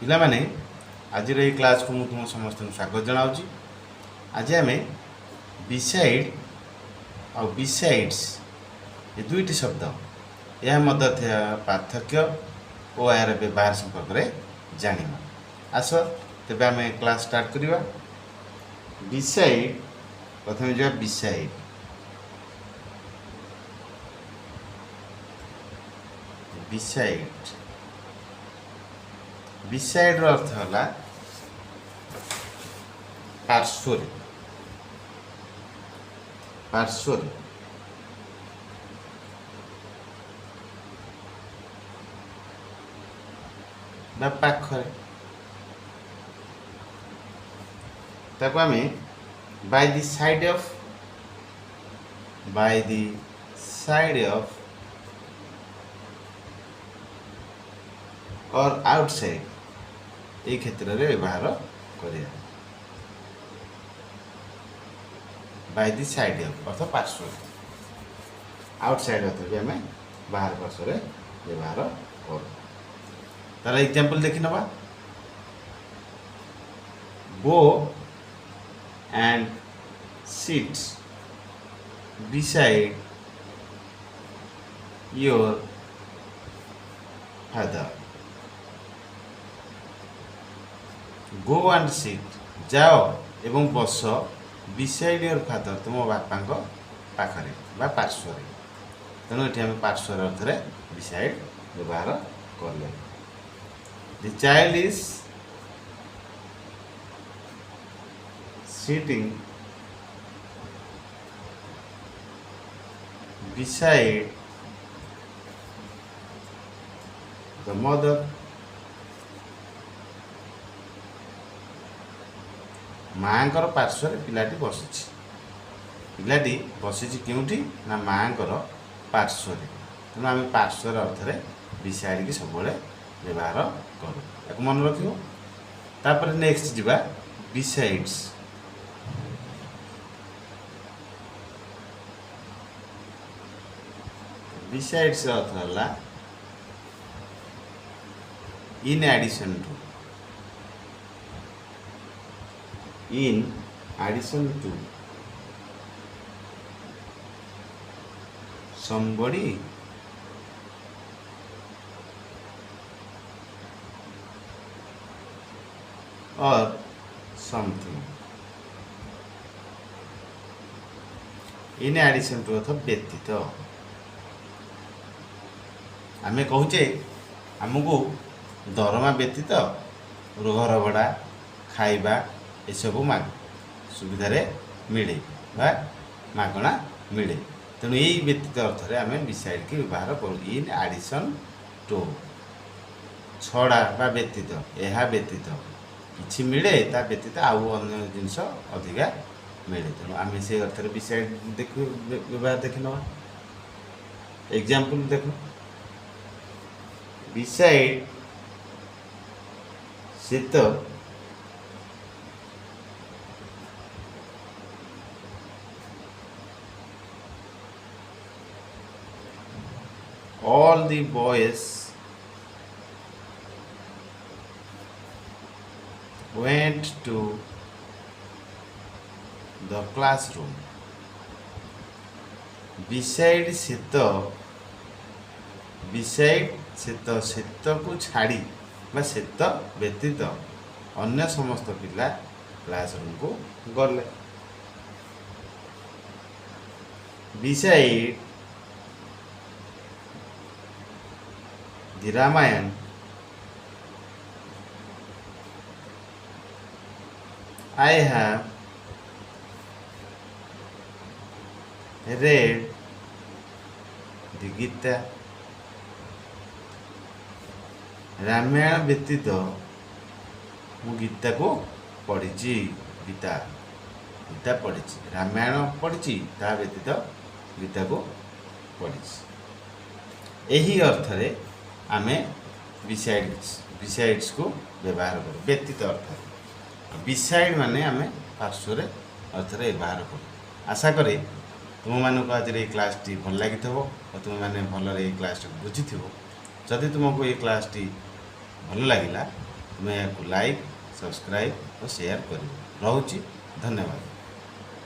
ପିଲାମାନେ ଆଜିର ଏହି କ୍ଲାସ୍କୁ ମୁଁ ତୁମ ସମସ୍ତଙ୍କୁ ସ୍ୱାଗତ ଜଣାଉଛି। ଆଜି ଆମେ ବିସାଇଡ୍ ଆଉ ବିସାଇଡ୍ସ ଏ ଦୁଇଟି ଶବ୍ଦ ଏହା ମଧ୍ୟରେ ଥିବା ପାର୍ଥକ୍ୟ ଓ ଏହାର ବ୍ୟବହାର ସମ୍ପର୍କରେ ଜାଣିବା। ଆସ ତେବେ ଆମେ କ୍ଲାସ୍ ଷ୍ଟାର୍ଟ କରିବା। ବିସାଇଡ୍ ପ୍ରଥମେ ଯିବା ବିସାଇଡ୍। ବିସାଇଡ୍ ବିସାଇଡ୍ ର अर्थ होला पार्श्वरे पार्श्वरे बा पाखरे ताको आमे by the side of or outside এই ক্ষেত্রে ব্যবহার করিয়া। বাই দি সাইড অফ অর্থ পার্শ্বরে, আউটসাইড অর্থ भी আমি বাহার পার্শ্বরে ব্যবহার করু। তার এক্সাম্পল দেখি নেবা। গো and sit beside your father. Go and sit जाओ एवं बस beside your father तुम बापा पाखरे बा पार्श्वरे। तेणु ये आम पार्श्वर अर्थ beside व्यवहार कले। The child is sitting beside the mother. माँकर पार्श्वर पिलाटी बसी, पिलाटी बसी क्योंठी ना माँकर पार्श्वर। तेणु आम पार्श्वर अर्थ बिसाइड की सब व्यवहार करूँ, या मन रख। तापर नेक्स्ट जीवा बिसाइड्स। बिसाइड्स अर्थ है in addition to, in addition to somebody or something. in addition to अर्थ व्यतीत। आमे कहूचे आमको दरमा व्यतीत घर भड़ा खाइबा एसबू सुविधा मिले बा मागणा मिले। तेणु यही व्यतीत अर्थ आम बिसाइड की व्यवहार करूँ। इन एडिशन टू छड़ा बा व्यतीत, यह व्यतीत किसी मिले ता व्यतीत आउ अन्य जिनस अधिका मिले। तेणु आम से अर्थ बिसाइड देख व्यवहार देख ना। एग्जाम्पल देख। बिसाइड शीत all the boys went to the classroom. Beside शीत, beside शीत, शीत को छाड़ी बा शीत व्यतीत अन्य समस्त पिला क्लासरूम को गले। Beside the Ramayana I have read the Gita. Ramayan व्यतीत मु गीता को पढ़ी, गीता गीता पढ़ी, रामायण पढ़ी ता व्यतीत गीता को पढ़ी। यही अर्थ रे आमे बिसाइड्स को व्यवहार करूँ। व्यतीत अर्थ बिसाइड माने आमे पार्श्वर अर्थ व्यवहार करूँ। आशा करे तुम मानक आज ये क्लास टी भल लगी और तुम मैंने भल क्लास बुझी। जदि तुमको ये क्लास टी भल लगे ତୁମେ ଏହାକୁ ଲାଇକ୍ ସବସ୍କ୍ରାଇବ୍ ଓ ସେୟାର କରିବ। ରହୁଛି, ଧନ୍ୟବାଦ।